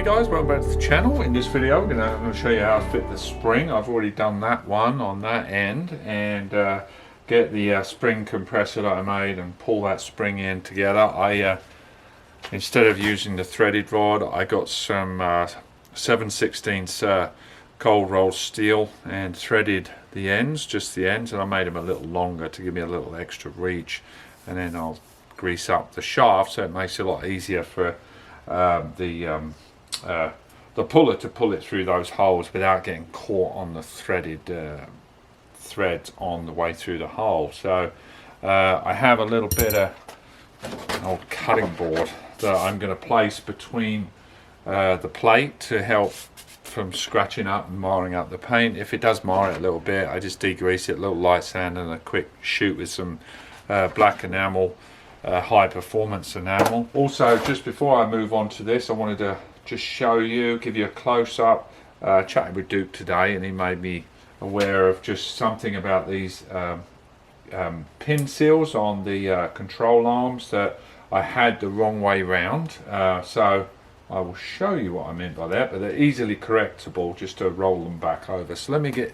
Hey guys, welcome back to the channel. In this video I'm going to show you how to fit the spring. I've already done that one on that end and get the spring compressor that I made and pull that spring in together. I instead of using the threaded rod, I got some 7/16 cold rolled steel and threaded the ends, just the ends, and I made them a little longer to give me a little extra reach, and then I'll grease up the shaft so it makes it a lot easier for the puller to pull it through those holes without getting caught on the threaded threads on the way through the hole. So I have a little bit of an old cutting board that I'm going to place between the plate to help from scratching up and marring up the paint. If it does mar it a little bit, I just degrease it, a little light sand and a quick shoot with some black enamel, high performance enamel. Also, just before I move on to this, I wanted to just show you, give you a close-up. Chatting with Duke today, and he made me aware of just something about these pin seals on the control arms that I had the wrong way round. So I will show you what I meant by that, but they're easily correctable just to roll them back over. So let me get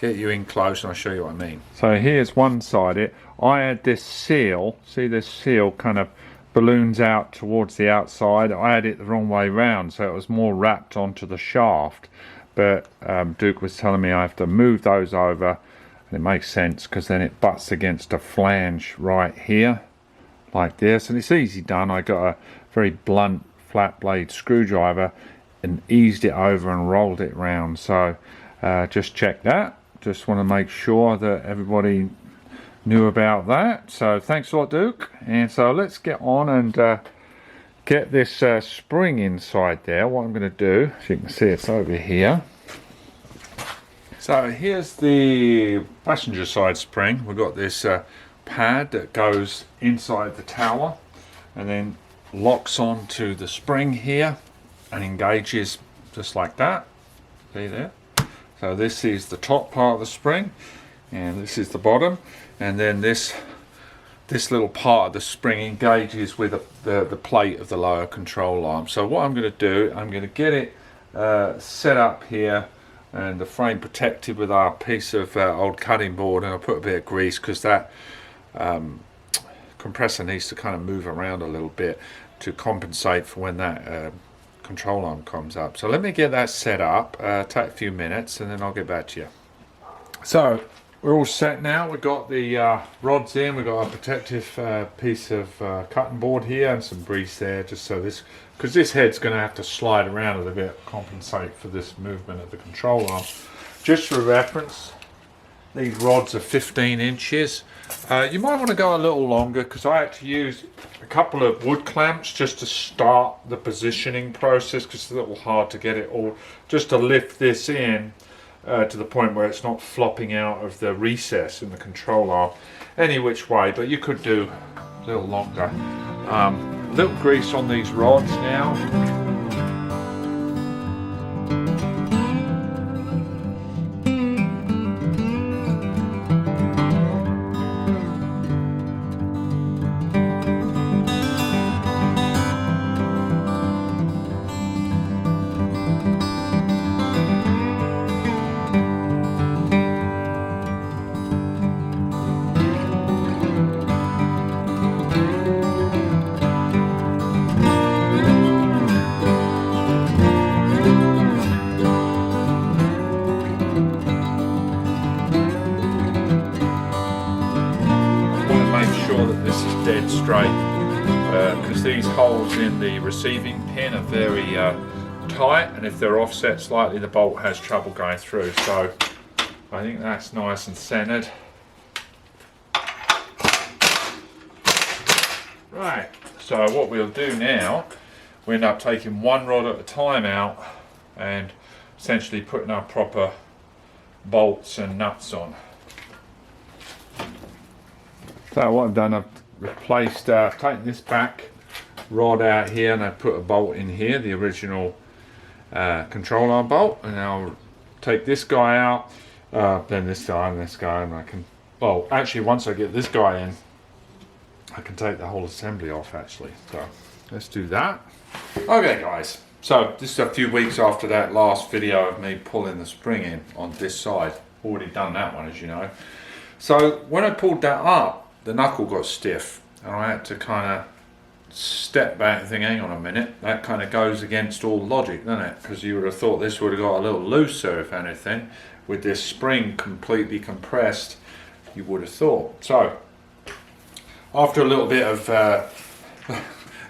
you in close and I'll show you what I mean. So here's one side. I had this seal, see this seal kind of balloons out towards the outside. I had it the wrong way round, so it was more wrapped onto the shaft, but Duke was telling me I have to move those over, and it makes sense because then it butts against a flange right here like this, and it's easy done. I got a very blunt flat blade screwdriver and eased it over and rolled it round. So just check that, just want to make sure that everybody knew about that. So thanks a lot, Duke. And so let's get on and get this spring inside there. What I'm going to do, as you can see, it's over here. So here's the passenger side spring. We've got this pad that goes inside the tower and then locks onto the spring here and engages just like that. See there? So this is the top part of the spring and this is the bottom, and then this little part of the spring engages with the plate of the lower control arm. So what I'm going to do, I'm going to get it set up here and the frame protected with our piece of old cutting board, and I'll put a bit of grease because that compressor needs to kind of move around a little bit to compensate for when that control arm comes up. So let me get that set up, take a few minutes, and then I'll get back to you. So we're all set now. We've got the rods in, we've got a protective piece of cutting board here and some grease there, just so this, because this head's going to have to slide around a little bit to compensate for this movement of the control arm. Just for reference, these rods are 15 inches. You might want to go a little longer because I had to use a couple of wood clamps just to start the positioning process, because it's a little hard to get it all, just to lift this in to the point where it's not flopping out of the recess in the control arm any which way, but you could do a little longer. Little grease on these rods now. Dead straight, because these holes in the receiving pin are very tight, and if they're offset slightly the bolt has trouble going through. So I think that's nice and centered. Right, so what we'll do now, we end up taking one rod at a time out and essentially putting our proper bolts and nuts on. So what I've done, I've replaced, taken this back rod out here and I put a bolt in here, the original control arm bolt, and I'll take this guy out, then this guy and this guy, and I can, well actually once I get this guy in I can take the whole assembly off actually. So let's do that. Okay guys, So this is a few weeks after that last video of me pulling the spring in on this side. Already done that one, as you know. So when I pulled that up, the knuckle got stiff and I had to kind of step back and think, hang on a minute, that kind of goes against all logic, doesn't it? Because you would have thought this would have got a little looser, if anything, with this spring completely compressed, you would have thought. So after a little bit of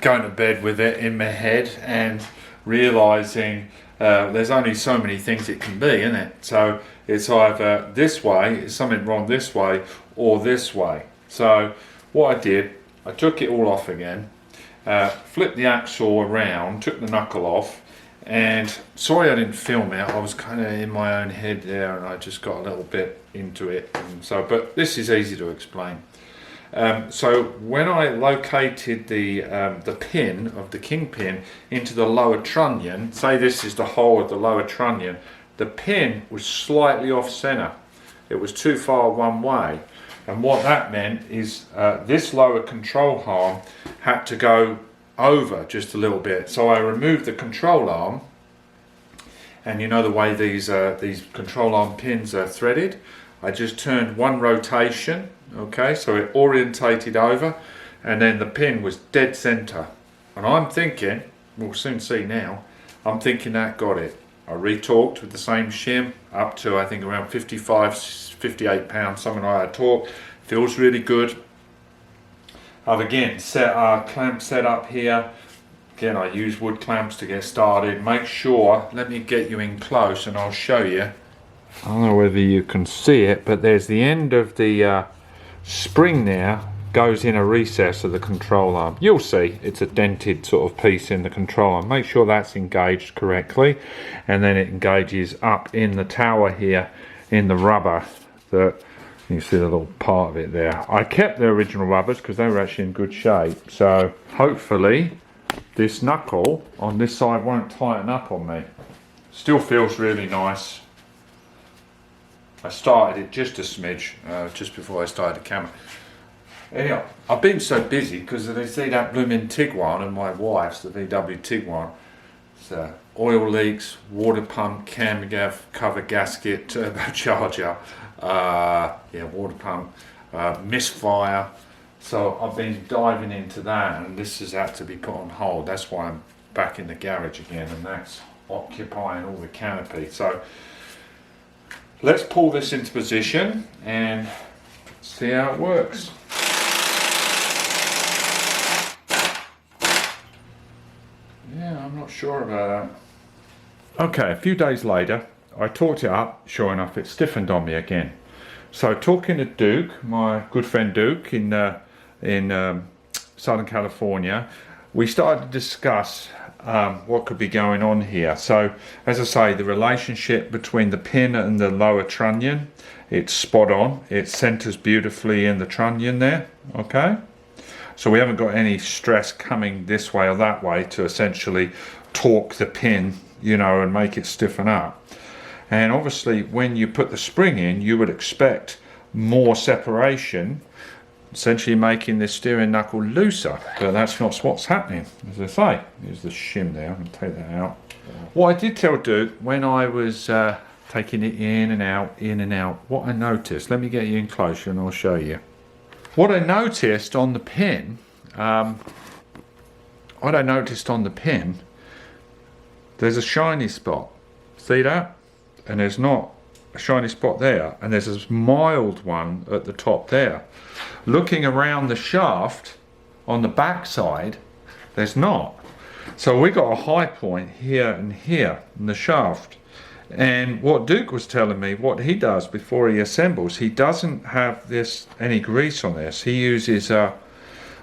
going to bed with it in my head and realizing there's only so many things it can be, isn't it? So it's either this way, is something wrong this way, or this way. So what I did, I took it all off again, flipped the axle around, took the knuckle off, and sorry I didn't film it, I was kind of in my own head there and I just got a little bit into it. And so, but this is easy to explain. So when I located the pin of the kingpin into the lower trunnion, say this is the hole of the lower trunnion, the pin was slightly off center. It was too far one way, and what that meant is this lower control arm had to go over just a little bit. So I removed the control arm, and you know the way these control arm pins are threaded, I just turned one rotation. Okay, so it orientated over, and then the pin was dead center. And I'm thinking, we'll soon see now, I'm thinking that got it. I retorqued with the same shim up to I think around 55, 58 pounds, something like that torque. Feels really good. I've again set our clamp set up here. Again, I use wood clamps to get started. Make sure, let me get you in close and I'll show you. I don't know whether you can see it, but there's the end of the spring there goes in a recess of the control arm. You'll see it's a dented sort of piece in the control arm. Make sure that's engaged correctly, and then it engages up in the tower here in the rubber. That you see the little part of it there. I kept the original rubbers because they were actually in good shape, so hopefully this knuckle on this side won't tighten up on me. Still feels really nice. I started it just a smidge, just before I started the camera. Anyhow, I've been so busy because they see that blooming Tiguan and my wife's, the VW Tiguan. It's oil leaks, water pump, cam cover gasket, turbocharger, yeah, water pump, misfire. So I've been diving into that, and this has had to be put on hold. That's why I'm back in the garage again, and that's occupying all the canopy. So let's pull this into position and see how it works. Yeah, I'm not sure about that. Okay, a few days later, I torqued it up. Sure enough, it stiffened on me again. So talking to Duke, my good friend Duke in Southern California, we started to discuss what could be going on here. So as I say, the relationship between the pin and the lower trunnion, it's spot on. It centers beautifully in the trunnion there. Okay, so we haven't got any stress coming this way or that way to essentially torque the pin, you know, and make it stiffen up. And obviously when you put the spring in, you would expect more separation, essentially making the steering knuckle looser, but that's not what's happening. As I say, here's the shim there. I'm going to take that out. What I did tell Duke when I was taking it in and out, what I noticed, let me get you in closer and I'll show you. What I noticed on the pin, there's a shiny spot. See that? And there's not a shiny spot there, and there's a mild one at the top there. Looking around the shaft on the back side, there's not. So we got a high point here and here in the shaft. And what Duke was telling me, what he does before he assembles, he doesn't have any grease on this. He uses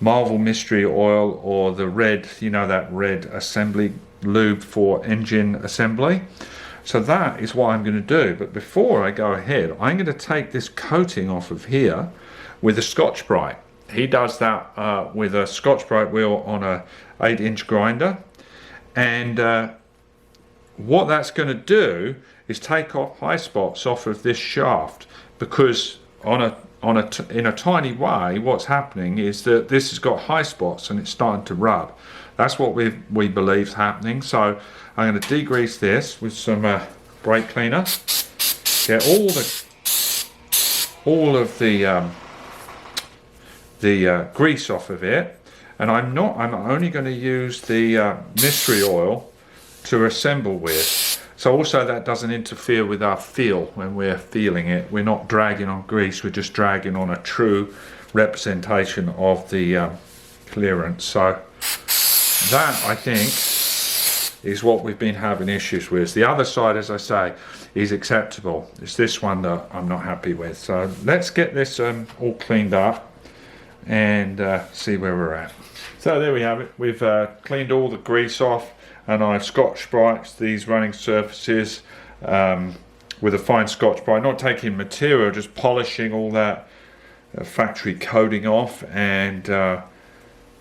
Marvel Mystery Oil or the red, you know, that red assembly lube for engine assembly. So that is what I'm going to do. But before I go ahead, I'm going to take this coating off of here with a Scotch-Brite. He does that with a Scotch-Brite wheel on a 8-inch grinder. And what that's going to do is take off high spots off of this shaft, because on a in a tiny way, what's happening is that this has got high spots and it's starting to rub. That's what we believe is happening. So I'm going to degrease this with some brake cleaner. Get all of the grease off of it, and I'm only going to use the mystery oil to assemble with. So also that doesn't interfere with our feel when we're feeling it. We're not dragging on grease, we're just dragging on a true representation of the clearance. So that, I think, is what we've been having issues with. The other side, as I say, is acceptable. It's this one that I'm not happy with. So let's get this all cleaned up and see where we're at. So there we have it. We've cleaned all the grease off, and I've Scotch-Brite these running surfaces with a fine Scotch-Brite, not taking material, just polishing all that factory coating off. And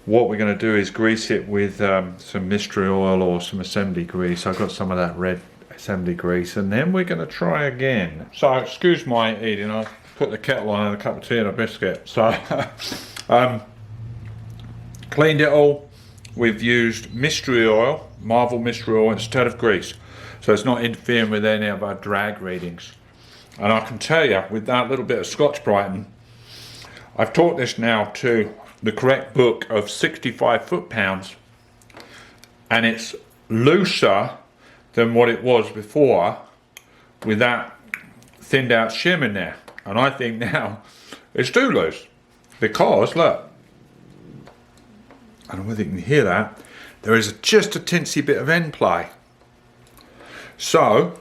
what we're going to do is grease it with some mystery oil or some assembly grease. I've got some of that red assembly grease, and then we're going to try again. So excuse my eating, I put the kettle on and a cup of tea and a biscuit. So cleaned it all. We've used mystery oil, Marvel mystery oil, instead of grease, so it's not interfering with any of our drag readings. And I can tell you, with that little bit of Scotch-Brite, I've taught this now to the correct book of 65 foot-pounds, and it's looser than what it was before with that thinned out shim in there. And I think now it's too loose, because look, I don't know whether you can hear that, there is just a tinsy bit of end play. So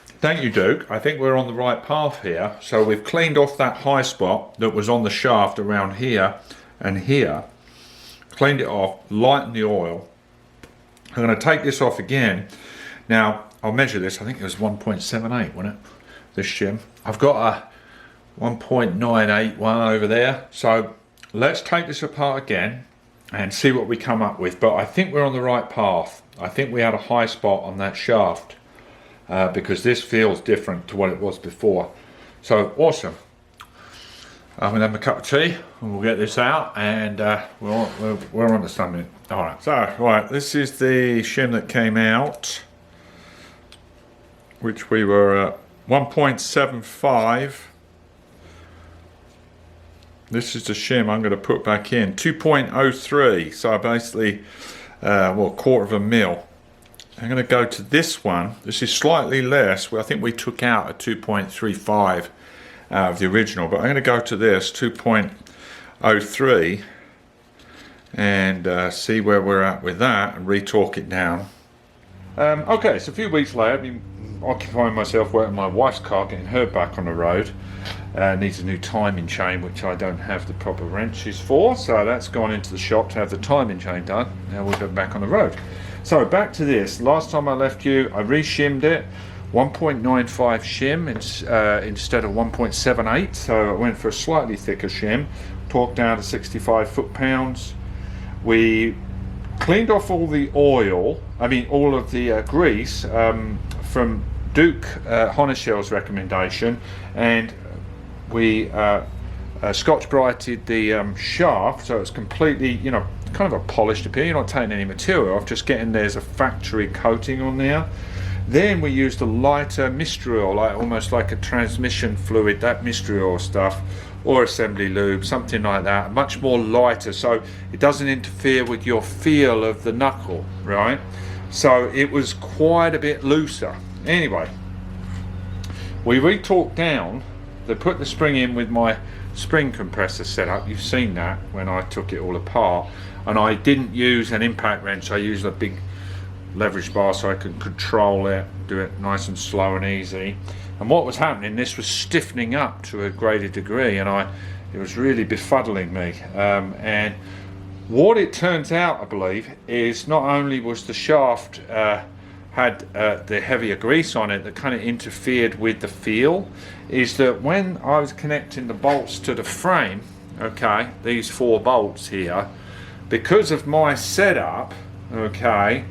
thank you, Duke, I think we're on the right path here. So we've cleaned off that high spot that was on the shaft around here and here, cleaned it off, lightened the oil. I'm going to take this off again. Now I'll measure this. I think it was 1.78, wasn't it, this shim? I've got a 1.98 one over there. So let's take this apart again and see what we come up with. But I think we're on the right path. I think we had a high spot on that shaft because this feels different to what it was before. So awesome. I'm gonna have a cup of tea and we'll get this out, and we're on to something. All right, so right, this is the shim that came out, which we were at 1.75. This is the shim I'm going to put back in, 2.03, so basically, well, quarter of a mil. I'm going to go to this one. This is slightly less. Well, I think we took out a 2.35 out of the original, but I'm going to go to this, 2.03, and see where we're at with that and retorque it down. Okay, so a few weeks later, I've been occupying myself working on my wife's car, getting her back on the road. Needs a new timing chain, which I don't have the proper wrenches for, so that's gone into the shop to have the timing chain done. Now we'll go back on the road. So back to this. Last time I left you, I re-shimmed it, 1.95 shim instead of 1.78, so I went for a slightly thicker shim, torqued down to 65 foot-pounds. We cleaned off all the oil, all of the grease from Duke Hoenshell's recommendation, and we Scotch-Brited the shaft, so it's completely, kind of a polished appearance. You're not taking any material off, just getting there's a factory coating on there. Then we used a lighter mystery oil, almost like a transmission fluid, that mystery oil stuff, or assembly lube, something like that, much more lighter, so it doesn't interfere with your feel of the knuckle, right? So it was quite a bit looser. Anyway, we retorqued down. They put the spring in with my spring compressor setup. You've seen that when I took it all apart, and I didn't use an impact wrench. I used a big leverage bar so I could control it, do it nice and slow and easy. And what was happening, this was stiffening up to a greater degree, and it was really befuddling me. And what it turns out, I believe, is not only was the shaft had the heavier grease on it that kind of interfered with the feel, is that when I was connecting the bolts to the frame, okay, these 4 bolts here, because of my setup, okay,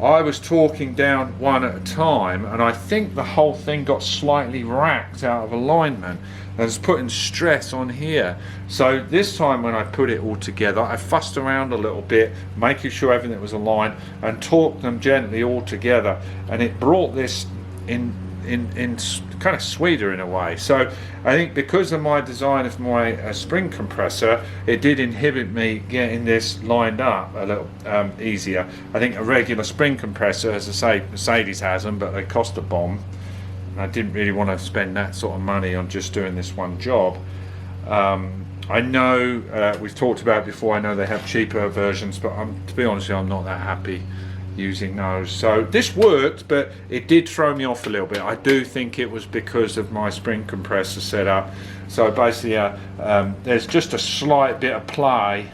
I was torquing down one at a time, and I think the whole thing got slightly racked out of alignment and it's putting stress on here. So this time when I put it all together, I fussed around a little bit, making sure everything was aligned, and torqued them gently all together, and it brought this in kind of sweeter in a way. So I think because of my design of my spring compressor, it did inhibit me getting this lined up a little easier. I think a regular spring compressor, as I say, Mercedes has them, but they cost a bomb. I didn't really want to spend that sort of money on just doing this one job. I know we've talked about it before, I know they have cheaper versions, but to be honest with you, I'm not that happy using those. So this worked, but it did throw me off a little bit. I do think it was because of my spring compressor setup. So basically there's just a slight bit of play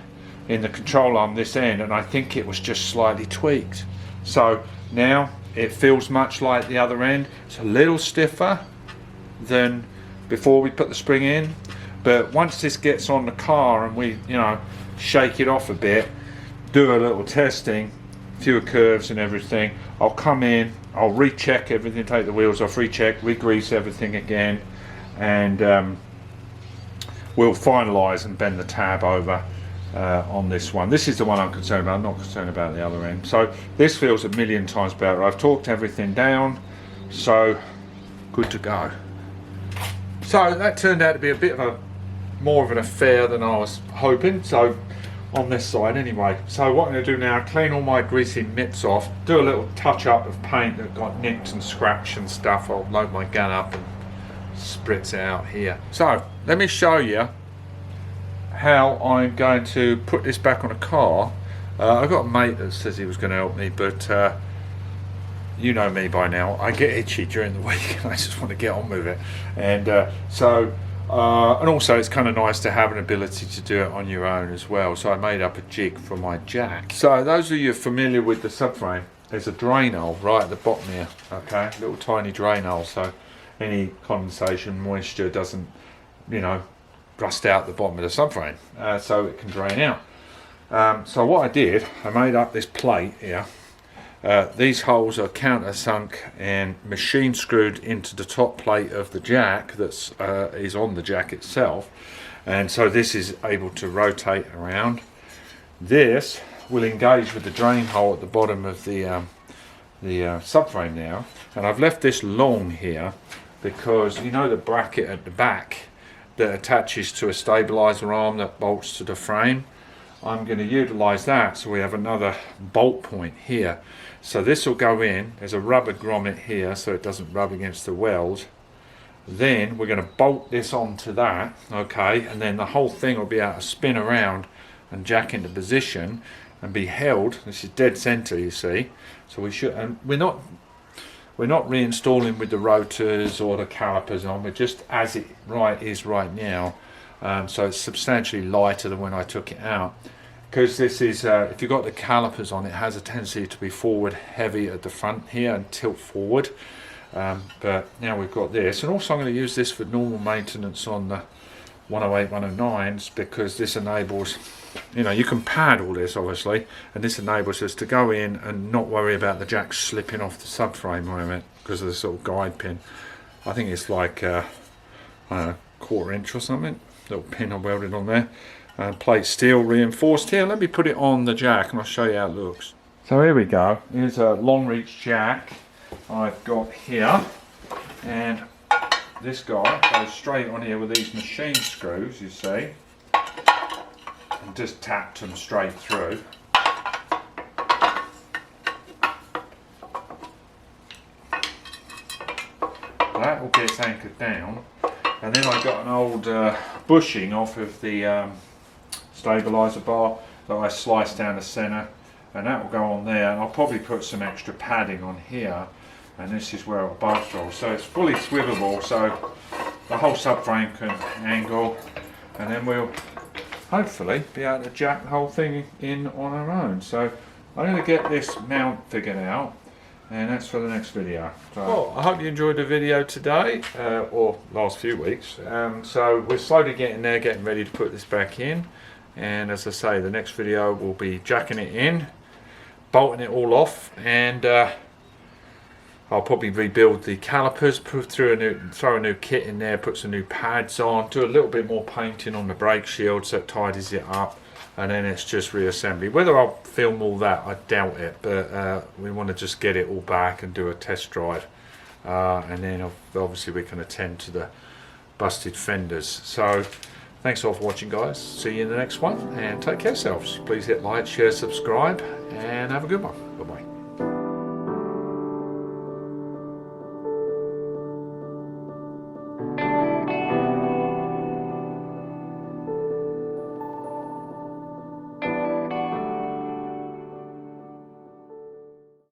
in the control arm this end, and I think it was just slightly tweaked. So now it feels much like the other end. It's a little stiffer than before we put the spring in, but once this gets on the car and we shake it off a bit, do a little testing, fewer curves and everything, I'll come in, I'll recheck everything, take the wheels off, recheck, re-grease everything again, and we'll finalise and bend the tab over on this one. This is the one I'm concerned about. I'm not concerned about the other end. So this feels a million times better. I've torqued everything down, so good to go. So that turned out to be a bit of more of an affair than I was hoping. So on this side anyway. So what I'm going to do now, clean all my greasy mitts off, do a little touch up of paint that got nicked and scratched and stuff. I'll load my gun up and spritz it out here. So let me show you how I'm going to put this back on a car. I've got a mate that says he was going to help me, but you know me by now, I get itchy during the week and I just want to get on with it. And and also it's kind of nice to have an ability to do it on your own as well. So I made up a jig for my jack. So those of you familiar with the subframe, there's a drain hole right at the bottom here, okay, little tiny drain hole, so any condensation, moisture doesn't rust out the bottom of the subframe, so it can drain out. So what I did, I made up this plate here. These holes are countersunk and machine screwed into the top plate of the jack that is on the jack itself, and so this is able to rotate around. This will engage with the drain hole at the bottom of the subframe now, and I've left this long here because the bracket at the back that attaches to a stabilizer arm that bolts to the frame, I'm going to utilize that, so we have another bolt point here. So this will go in, there's a rubber grommet here so it doesn't rub against the weld. Then we're going to bolt this onto that, okay, and then the whole thing will be able to spin around and jack into position and be held. This is dead center, you see. So we should, and we're not reinstalling with the rotors or the calipers on, we're just as it is right now. So it's substantially lighter than when I took it out, because this is if you've got the calipers on, it has a tendency to be forward heavy at the front here and tilt forward, but now we've got this. And also I'm going to use this for normal maintenance on the 108 109s, because this enables, you can pad all this obviously, and this enables us to go in and not worry about the jack slipping off the subframe moment because of the sort of guide pin. I think it's like I don't know, 1/4 inch or something, little pin I welded on there, plate steel reinforced here. Let me put it on the jack and I'll show you how it looks. So here we go, here's a long reach jack I've got here, and this guy goes straight on here with these machine screws, you see, and just tapped them straight through. That all gets anchored down, and then I got an old bushing off of the stabilizer bar that I sliced down the centre, and that will go on there, and I'll probably put some extra padding on here, and this is where it'll bolt roll. So it's fully swivelable, so the whole subframe can angle, and then we'll hopefully be able to jack the whole thing in on our own. So I'm going to get this mount figured out, and that's for the next video. So, well, I hope you enjoyed the video today, or last few weeks. So we're slowly getting there, getting ready to put this back in, and as I say, the next video will be jacking it in, bolting it all off, and I'll probably rebuild the calipers, throw a new kit in there, put some new pads on, do a little bit more painting on the brake shield so it tidies it up, and then it's just reassembly. Whether I'll film all that, I doubt it, but we want to just get it all back and do a test drive, and then obviously we can attend to the busted fenders. So thanks all for watching, guys. See you in the next one, and take care of yourselves. Please hit like, share, subscribe, and have a good one. Bye bye.